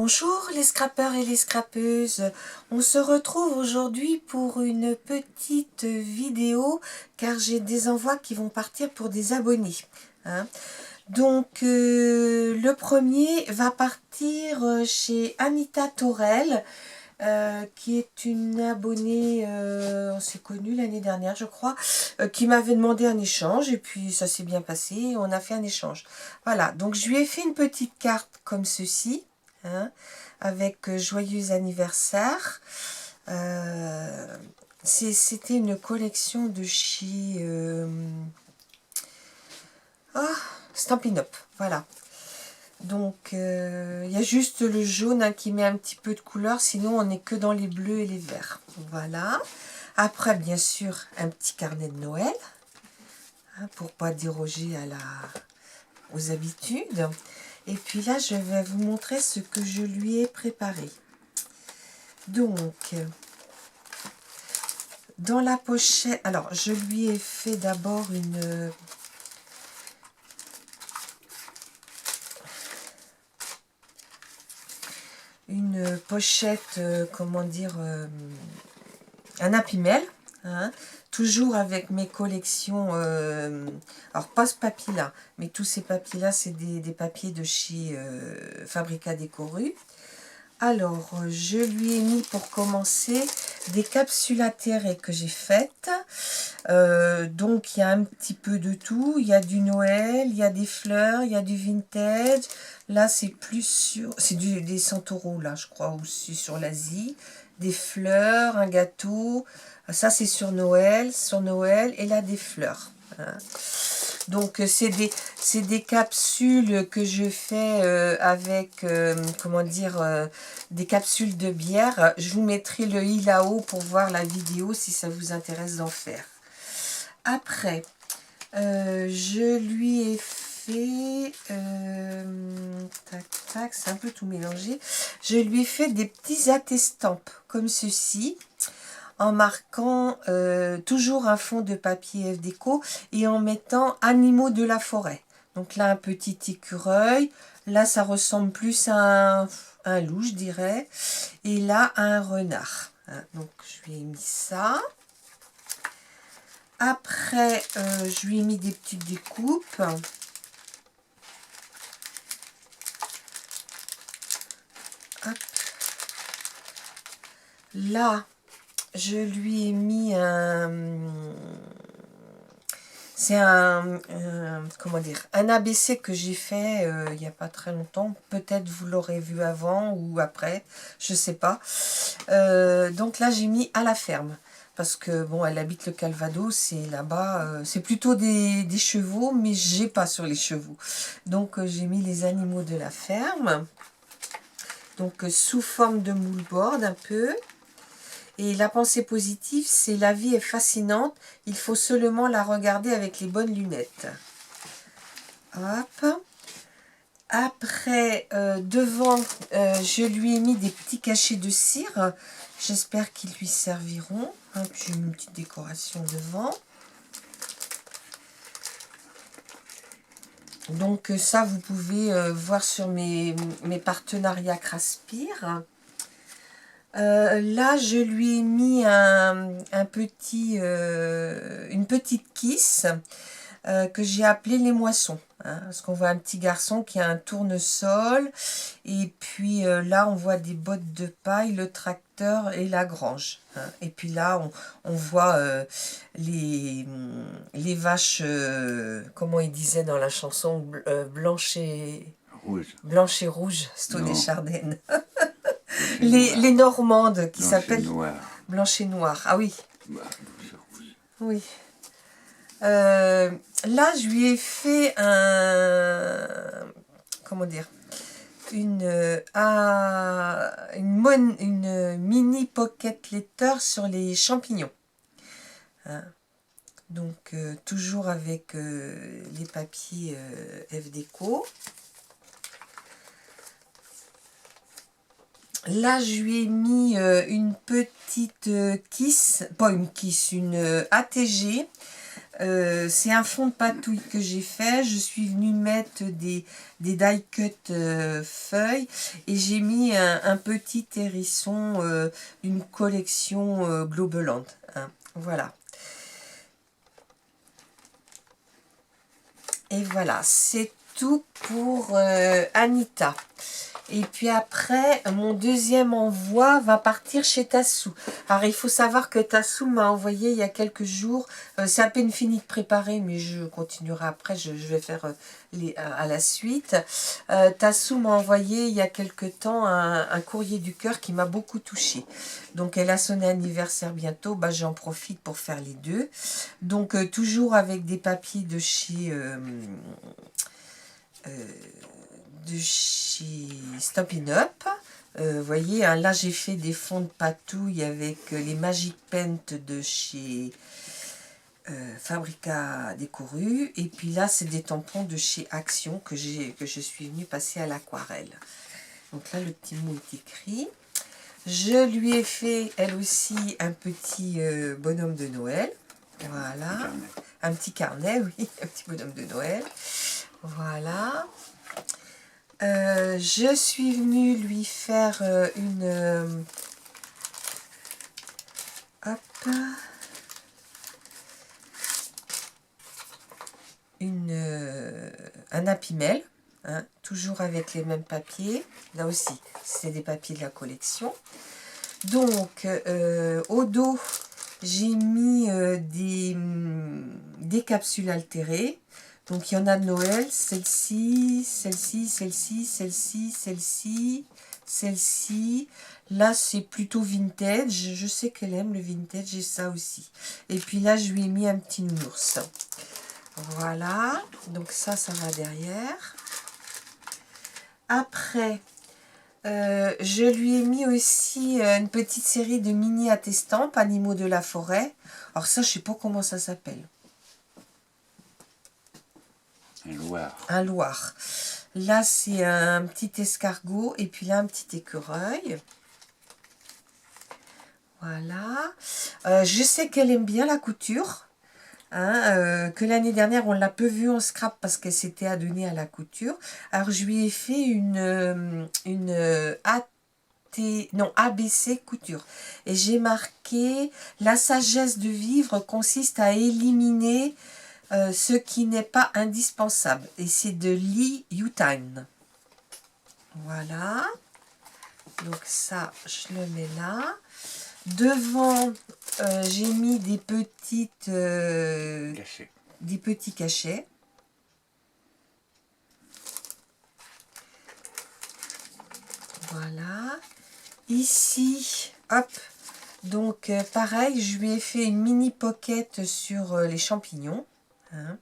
Bonjour les scrappeurs et les scrappeuses, on se retrouve aujourd'hui pour une petite vidéo car j'ai des envois qui vont partir pour des abonnés. Donc le premier va partir chez Anita Torel, qui est une abonnée, on s'est connue l'année dernière je crois, qui m'avait demandé un échange et puis ça s'est bien passé, on a fait un échange. Voilà, donc je lui ai fait une petite carte comme ceci. Avec joyeux anniversaire. C'était une collection de chez Stampin' Up, voilà. Donc il y a juste le jaune qui met un petit peu de couleur, sinon on n'est que dans les bleus et les verts. Voilà. Après, bien sûr, un petit carnet de Noël, pour pas déroger aux habitudes. Et puis là, je vais vous montrer ce que je lui ai préparé. Donc, dans la pochette, alors je lui ai fait d'abord une pochette, comment dire, un imprimel, toujours avec mes collections, alors pas ce papier là, mais tous ces papiers là, c'est des papiers de chez Fabrica Décoru. Alors, je lui ai mis pour commencer des capsules atterrées que j'ai faites. Donc, il y a un petit peu de tout. Il y a du Noël, il y a des fleurs, il y a du vintage. Là, c'est plus sur... C'est des Centauro, là, je crois, aussi sur l'Asie. Des fleurs, un gâteau. Ça, c'est sur Noël. Sur Noël, et là, des fleurs. Donc, c'est des capsules que je fais avec, comment dire, des capsules de bière. Je vous mettrai le i là-haut pour voir la vidéo si ça vous intéresse d'en faire. Après, je lui ai fait, tac, tac, c'est un peu tout mélangé. Je lui ai fait des petits attestampes comme ceci, en marquant toujours un fond de papier FDéco et en mettant animaux de la forêt. Donc là, un petit écureuil. Là, ça ressemble plus à un loup, je dirais. Et là, à un renard. Donc, je lui ai mis ça. Après, je lui ai mis des petites découpes. Hop. Là, je lui ai mis c'est comment dire, un ABC que j'ai fait il n'y a pas très longtemps. Peut-être vous l'aurez vu avant ou après, je sais pas. Donc là, j'ai mis à la ferme. Parce que, bon, elle habite le Calvados et là-bas, c'est plutôt des chevaux, mais j'ai pas sur les chevaux. Donc, j'ai mis les animaux de la ferme. Donc, sous forme de moodboard un peu. Et la pensée positive, c'est la vie est fascinante, il faut seulement la regarder avec les bonnes lunettes. Hop. Après, devant, je lui ai mis des petits cachets de cire. J'espère qu'ils lui serviront. Puis j'ai mis une petite décoration devant. Donc ça, vous pouvez voir sur mes partenariats Craspire. Là, je lui ai mis une petite kiss que j'ai appelée les moissons. Parce qu'on voit un petit garçon qui a un tournesol. Et puis là, on voit des bottes de paille, le tracteur et la grange. Et puis là, on voit les vaches, comment il disait dans la chanson, blanche et rouge, Sto des Chardenne. Les Normandes qui s'appellent Blanche et Noire. Ah oui. Oui. Là, je lui ai fait comment dire, une mini pocket letter sur les champignons. Donc, toujours avec les papiers FDéco. Là, je lui ai mis une petite kiss, pas une kiss, une ATG C'est un fond de patouille que j'ai fait. Je suis venue mettre des die cut feuilles et j'ai mis un petit hérisson d'une collection Globeland. Hein. Voilà. Et voilà, c'est tout pour Anita. Et puis après, mon deuxième envoi va partir chez Tassou. Alors, il faut savoir que Tassou m'a envoyé il y a quelques jours. C'est à peine fini de préparer, mais je continuerai après. Je vais faire à la suite. Tassou m'a envoyé il y a quelques temps un courrier du cœur qui m'a beaucoup touchée. Donc, elle a son anniversaire bientôt. Bah, j'en profite pour faire les deux. Donc, toujours avec des papiers de chez Stompin' Up. Vous voyez, hein, là j'ai fait des fonds de patouille avec les Magic Paint de chez Fabrica Décoru. Et puis là, c'est des tampons de chez Action que je suis venue passer à l'aquarelle. Donc là, le petit mot est écrit. Je lui ai fait, elle aussi, un petit bonhomme de Noël. Voilà. Un petit carnet, oui. Un petit bonhomme de Noël. Voilà. Je suis venue lui faire un Happy Mail, hein, toujours avec les mêmes papiers. Là aussi, c'est des papiers de la collection. Donc, au dos, j'ai mis des capsules altérées. Donc, il y en a de Noël, celle-ci, celle-ci, celle-ci, celle-ci, celle-ci, celle-ci. Là, c'est plutôt vintage. Je sais qu'elle aime le vintage et ça aussi. Et puis là, je lui ai mis un petit nounours. Voilà. Donc ça, ça va derrière. Après, je lui ai mis aussi une petite série de mini attestampes, animaux de la forêt. Alors ça, je ne sais pas comment ça s'appelle. Un loir. Un loir. Là, c'est un petit escargot et puis là, un petit écureuil. Voilà. Je sais qu'elle aime bien la couture. Hein, que l'année dernière, on l'a peu vue en scrap parce qu'elle s'était adonnée à la couture. Alors, je lui ai fait une ABC couture. Et j'ai marqué « La sagesse de vivre consiste à éliminer ce qui n'est pas indispensable. » Et c'est de Lee Yutine. Voilà. Donc ça, je le mets là. Devant, j'ai mis des petits cachets. Voilà. Ici, hop. Donc, pareil, je lui ai fait une mini pocket sur les champignons. Hein.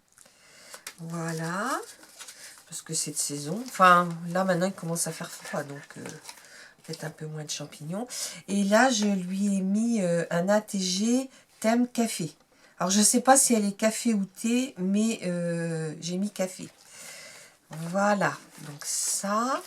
Voilà. Parce que c'est de saison. Enfin, là, maintenant, il commence à faire froid. Donc, peut-être un peu moins de champignons. Et là, je lui ai mis un ATG thème café. Alors, je ne sais pas si elle est café ou thé, mais j'ai mis café. Voilà. Donc, ça.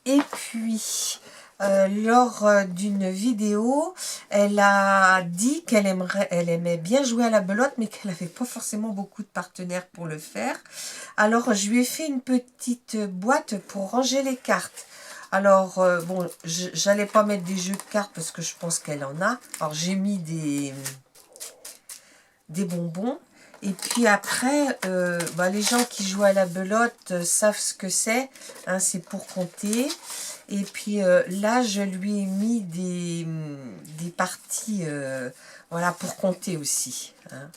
Et puis, lors d'une vidéo, elle a dit qu'elle aimait bien jouer à la belote, mais qu'elle n'avait pas forcément beaucoup de partenaires pour le faire. Alors, je lui ai fait une petite boîte pour ranger les cartes. Alors, bon, j'allais pas mettre des jeux de cartes parce que je pense qu'elle en a. Alors, j'ai mis des bonbons. Et puis après, les gens qui jouent à la belote savent ce que c'est. Hein, c'est pour compter. Et puis là, je lui ai mis des parties voilà, pour compter aussi. Hein.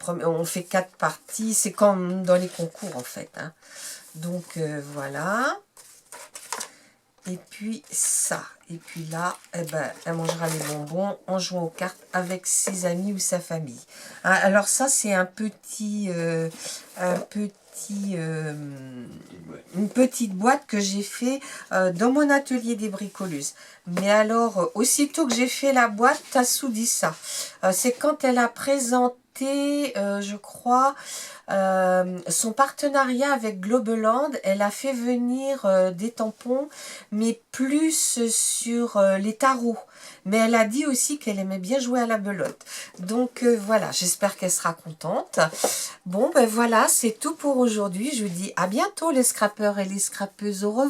On fait 4 parties. C'est comme dans les concours en fait. Hein. Donc voilà. Et puis ça. Et puis là, eh ben, elle mangera les bonbons en jouant aux cartes avec ses amis ou sa famille. Hein, alors ça, c'est une petite boîte que j'ai fait dans mon atelier des bricoleuses. Mais alors, aussitôt que j'ai fait la boîte, Tassou dit ça. C'est quand elle a présenté fêté, je crois, son partenariat avec Globeland. Elle a fait venir des tampons, mais plus sur les tarots. Mais elle a dit aussi qu'elle aimait bien jouer à la belote. Donc voilà, j'espère qu'elle sera contente. Bon, ben voilà, c'est tout pour aujourd'hui. Je vous dis à bientôt les scrappeurs et les scrappeuses. Au revoir.